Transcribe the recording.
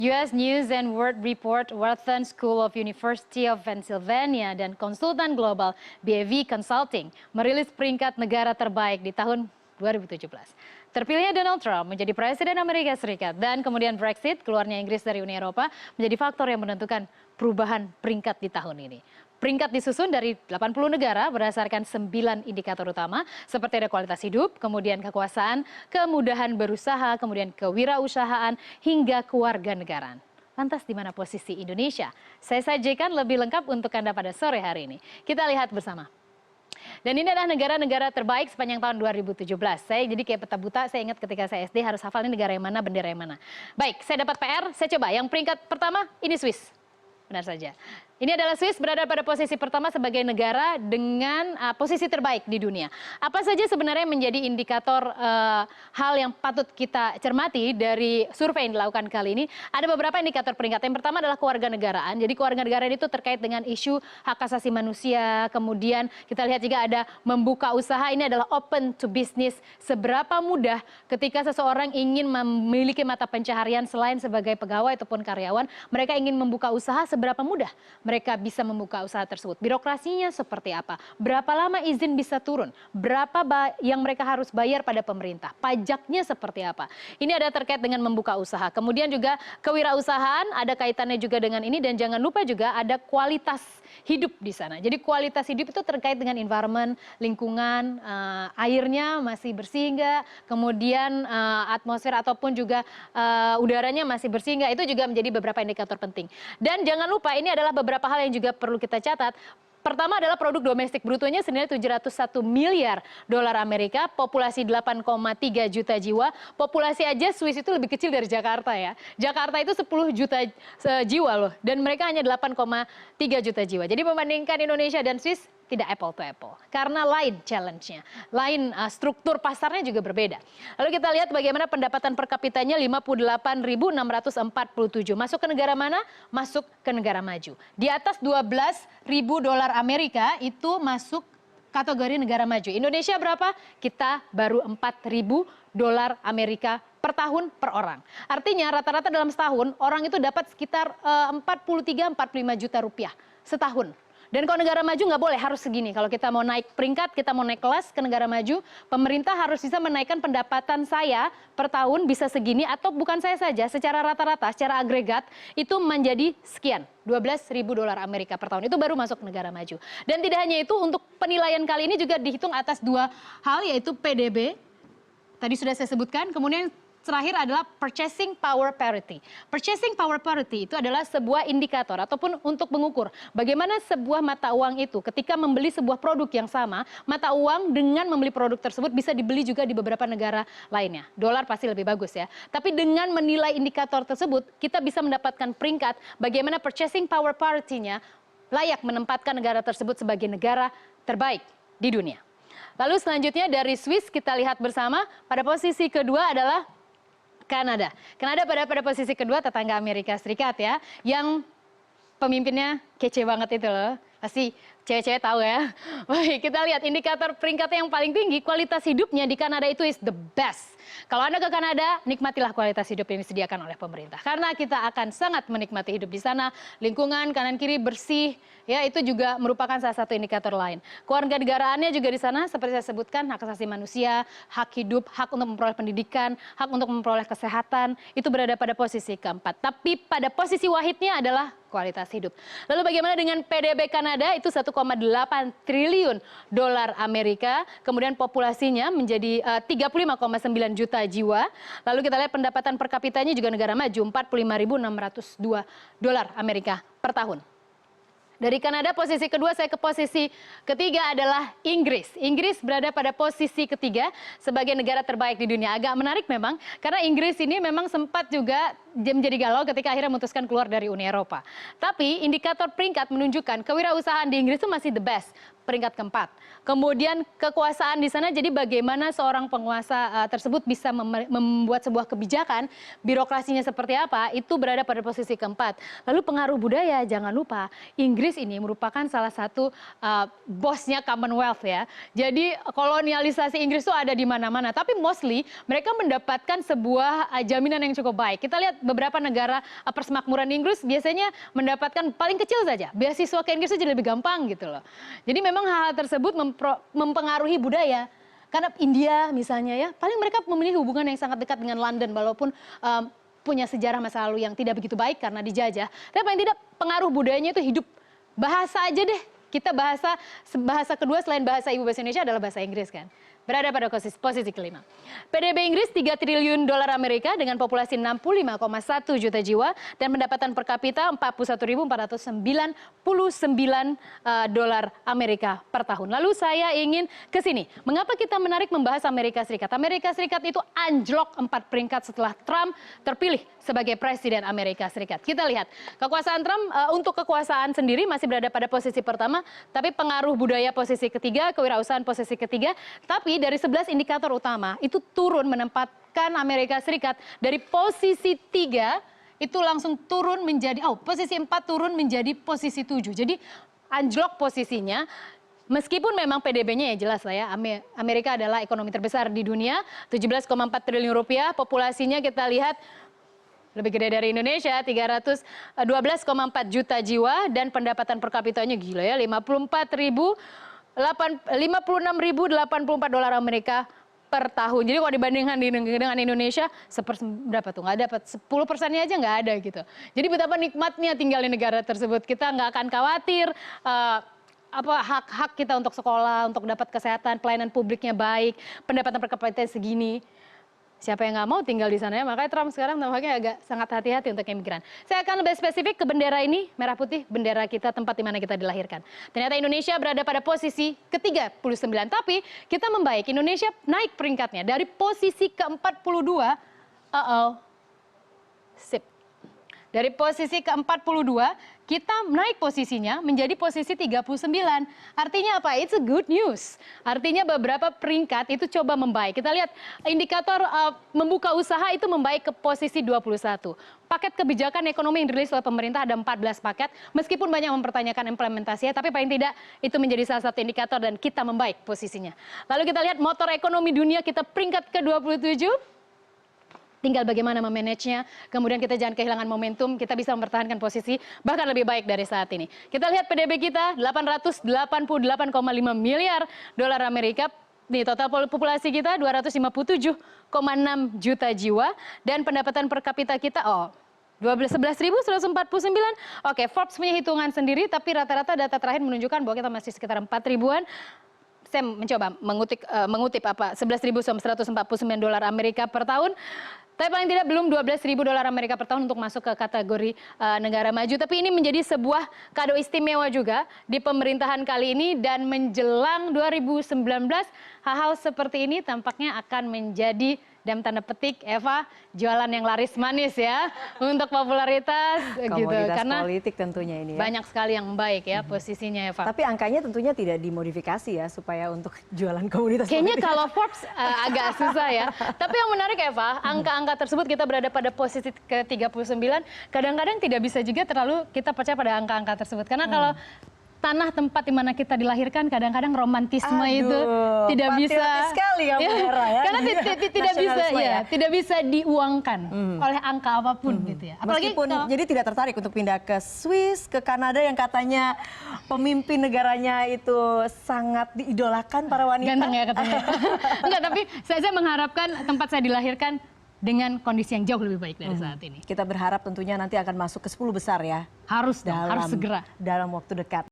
US News and World Report, Wharton School of University of Pennsylvania, dan konsultan global BAV Consulting merilis peringkat negara terbaik di tahun 2017. Terpilihnya Donald Trump menjadi Presiden Amerika Serikat dan kemudian Brexit, keluarnya Inggris dari Uni Eropa, menjadi faktor yang menentukan perubahan peringkat di tahun ini. Peringkat disusun dari 80 negara berdasarkan 9 indikator utama seperti ada kualitas hidup, kemudian kekuasaan, kemudahan berusaha, kemudian kewirausahaan, hingga kewarganegaraan. Lantas di mana posisi Indonesia? Saya sajikan lebih lengkap untuk Anda pada sore hari ini. Kita lihat bersama. Dan ini adalah negara-negara terbaik sepanjang tahun 2017. Saya jadi kayak peta buta, saya ingat ketika saya SD harus hafal ini negara yang mana, bendera yang mana. Baik, saya dapat PR, saya coba. Yang peringkat pertama, ini Swiss. Benar saja. Ini adalah Swiss berada pada posisi pertama sebagai negara dengan posisi terbaik di dunia. Apa saja sebenarnya menjadi indikator hal yang patut kita cermati dari survei yang dilakukan kali ini? Ada beberapa indikator peringkat. Yang pertama adalah kewarganegaraan. Jadi kewarganegaraan itu terkait dengan isu hak asasi manusia. Kemudian kita lihat juga ada membuka usaha. Ini adalah open to business. Seberapa mudah ketika seseorang ingin memiliki mata pencaharian selain sebagai pegawai ataupun karyawan, mereka ingin membuka usaha, seberapa mudah mereka bisa membuka usaha tersebut. Birokrasinya seperti apa? Berapa lama izin bisa turun? Berapa yang mereka harus bayar pada pemerintah? Pajaknya seperti apa? Ini ada terkait dengan membuka usaha. Kemudian juga kewirausahaan ada kaitannya juga dengan ini, dan jangan lupa juga ada kualitas hidup di sana. Jadi kualitas hidup itu terkait dengan environment, lingkungan, airnya masih bersih enggak? Kemudian atmosfer ataupun juga udaranya masih bersih enggak? Itu juga menjadi beberapa indikator penting. Dan jangan lupa ini adalah beberapa hal yang juga perlu kita catat. Pertama adalah produk domestik brutonya senilai 701 miliar dolar Amerika, populasi 8,3 juta jiwa. Populasi aja Swiss itu lebih kecil dari Jakarta ya. Jakarta itu 10 juta jiwa loh, dan mereka hanya 8,3 juta jiwa. Jadi membandingkan Indonesia dan Swiss tidak apple to apple. Karena lain challenge-nya, lain struktur pasarnya juga berbeda. Lalu kita lihat bagaimana pendapatan per kapitanya 58.647. Masuk ke negara mana? Masuk ke negara maju. Di atas 12.000 dolar Amerika itu masuk kategori negara maju. Indonesia berapa? Kita baru 4.000 dolar Amerika per tahun per orang. Artinya rata-rata dalam setahun orang itu dapat sekitar 43-45 juta rupiah setahun. Dan kalau negara maju nggak boleh, harus segini. Kalau kita mau naik peringkat, kita mau naik kelas ke negara maju, pemerintah harus bisa menaikkan pendapatan saya per tahun bisa segini, atau bukan saya saja, secara rata-rata, secara agregat, itu menjadi sekian. 12.000 dolar Amerika per tahun. Itu baru masuk negara maju. Dan tidak hanya itu, untuk penilaian kali ini juga dihitung atas dua hal, yaitu PDB, tadi sudah saya sebutkan, kemudian terakhir adalah purchasing power parity. Purchasing power parity itu adalah sebuah indikator ataupun untuk mengukur bagaimana sebuah mata uang itu ketika membeli sebuah produk yang sama, mata uang dengan membeli produk tersebut bisa dibeli juga di beberapa negara lainnya. Dolar pasti lebih bagus ya. Tapi dengan menilai indikator tersebut, kita bisa mendapatkan peringkat bagaimana purchasing power parity-nya layak menempatkan negara tersebut sebagai negara terbaik di dunia. Lalu selanjutnya dari Swiss kita lihat bersama, pada posisi kedua adalah Kanada. Kanada pada posisi kedua, tetangga Amerika Serikat ya, yang pemimpinnya kece banget itu loh. Pasti cewek-cewek tahu ya. Baik, kita lihat indikator peringkatnya yang paling tinggi, kualitas hidupnya di Kanada itu is the best. Kalau Anda ke Kanada, nikmatilah kualitas hidup yang disediakan oleh pemerintah. Karena kita akan sangat menikmati hidup di sana. Lingkungan kanan kiri bersih, ya itu juga merupakan salah satu indikator lain. Kewarganegaraannya juga di sana seperti saya sebutkan, hak asasi manusia, hak hidup, hak untuk memperoleh pendidikan, hak untuk memperoleh kesehatan, itu berada pada posisi keempat. Tapi pada posisi wahidnya adalah kualitas hidup. Lalu bagaimana dengan PDB Kanada? Itu 1,8 triliun dolar Amerika. Kemudian populasinya menjadi 35,9 juta jiwa. Lalu kita lihat pendapatan per kapitanya juga negara maju, 45.602 dolar Amerika per tahun. Dari Kanada posisi kedua, saya ke posisi ketiga adalah Inggris. Inggris berada pada posisi ketiga sebagai negara terbaik di dunia. Agak menarik memang, karena Inggris ini memang sempat juga menjadi galau ketika akhirnya memutuskan keluar dari Uni Eropa. Tapi indikator peringkat menunjukkan kewirausahaan di Inggris itu masih the best, peringkat keempat. Kemudian kekuasaan di sana, jadi bagaimana seorang penguasa tersebut bisa membuat sebuah kebijakan, birokrasinya seperti apa, itu berada pada posisi keempat. Lalu pengaruh budaya, jangan lupa, Inggris ini merupakan salah satu bosnya Commonwealth ya. Jadi kolonialisasi Inggris itu ada di mana-mana, tapi mostly mereka mendapatkan sebuah jaminan yang cukup baik. Kita lihat beberapa negara persemakmuran di Inggris biasanya mendapatkan paling kecil saja beasiswa ke Inggris saja lebih gampang gitu loh. Jadi memang hal-hal tersebut mempengaruhi budaya. Karena India misalnya ya, paling mereka memiliki hubungan yang sangat dekat dengan London walaupun punya sejarah masa lalu yang tidak begitu baik karena dijajah. Tapi paling tidak pengaruh budayanya itu hidup. Bahasa aja deh. Kita bahasa kedua selain bahasa ibu bahasa Indonesia adalah bahasa Inggris kan. Berada pada posisi kelima. PDB Inggris 3 triliun dolar Amerika dengan populasi 65,1 juta jiwa dan pendapatan per kapita 41.499 dolar Amerika per tahun. Lalu saya ingin ke sini. Mengapa kita menarik membahas Amerika Serikat? Amerika Serikat itu anjlok 4 peringkat setelah Trump terpilih sebagai presiden Amerika Serikat. Kita lihat kekuasaan Trump untuk kekuasaan sendiri masih berada pada posisi pertama, tapi pengaruh budaya posisi ketiga, kewirausahaan posisi ketiga. Tapi dari 11 indikator utama itu turun menempatkan Amerika Serikat dari posisi 3 itu langsung turun menjadi posisi 4 turun menjadi posisi 7. Jadi anjlok posisinya. Meskipun memang PDB-nya ya jelas lah ya, Amerika adalah ekonomi terbesar di dunia, 17,4 triliun rupiah, populasinya kita lihat lebih gede dari Indonesia, 312,4 juta jiwa dan pendapatan per kapitanya gila ya, 56.084 dolar Amerika per tahun. Jadi kalau dibandingkan dengan Indonesia, berapa tuh? Nggak dapat 10%-nya aja nggak ada gitu. Jadi betapa nikmatnya tinggal di negara tersebut. Kita nggak akan khawatir hak-hak kita untuk sekolah, untuk dapat kesehatan, pelayanan publiknya baik, pendapatan per kapita segini. Siapa yang nggak mau tinggal di sana ya? Makanya Trump sekarang tampaknya agak sangat hati-hati untuk imigran. Saya akan lebih spesifik ke bendera ini, merah putih, bendera kita, tempat di mana kita dilahirkan. Ternyata Indonesia berada pada posisi ke-39, tapi kita membaik. Indonesia naik peringkatnya dari posisi ke-42. Sip. Dari posisi ke-42, kita naik posisinya menjadi posisi 39. Artinya apa? It's a good news. Artinya beberapa peringkat itu coba membaik. Kita lihat indikator membuka usaha itu membaik ke posisi 21. Paket kebijakan ekonomi yang dirilis oleh pemerintah ada 14 paket. Meskipun banyak mempertanyakan implementasinya, tapi paling tidak itu menjadi salah satu indikator dan kita membaik posisinya. Lalu kita lihat motor ekonomi dunia kita peringkat ke-27. Tinggal bagaimana memanagenya, kemudian kita jangan kehilangan momentum, kita bisa mempertahankan posisi bahkan lebih baik dari saat ini. Kita lihat PDB kita 888,5 miliar dolar Amerika, di total populasi kita 257,6 juta jiwa dan pendapatan per kapita kita 11.149. Oke, Forbes punya hitungan sendiri, tapi rata-rata data terakhir menunjukkan bahwa kita masih sekitar 4 ribuan. Saya mencoba mengutip 11.149 dolar Amerika per tahun. Tapi paling tidak belum 12.000 dolar Amerika per tahun untuk masuk ke kategori negara maju. Tapi ini menjadi sebuah kado istimewa juga di pemerintahan kali ini dan menjelang 2019 hal-hal seperti ini tampaknya akan menjadi dalam tanda petik Eva jualan yang laris manis ya untuk popularitas gitu karena politik tentunya ini ya. Banyak sekali yang baik ya posisinya Eva. Tapi angkanya tentunya tidak dimodifikasi ya supaya untuk jualan komunitas. Kayaknya politik. kalau Forbes agak susah ya. Tapi yang menarik Eva, angka-angka tersebut kita berada pada posisi ke-39. Kadang-kadang tidak bisa juga terlalu kita percaya pada angka-angka tersebut karena kalau tanah tempat di mana kita dilahirkan kadang-kadang romantisme itu tidak bisa sekali ya, ya. Karena tidak bisa tidak bisa diuangkan oleh angka apapun gitu ya. Apalagi jadi tidak tertarik untuk pindah ke Swiss, ke Kanada yang katanya pemimpin negaranya itu sangat diidolakan para wanita. Ganteng ya katanya. Enggak, tapi saya mengharapkan tempat saya dilahirkan dengan kondisi yang jauh lebih baik dari saat ini. Kita berharap tentunya nanti akan masuk ke 10 besar ya. Harus segera. Dalam waktu dekat.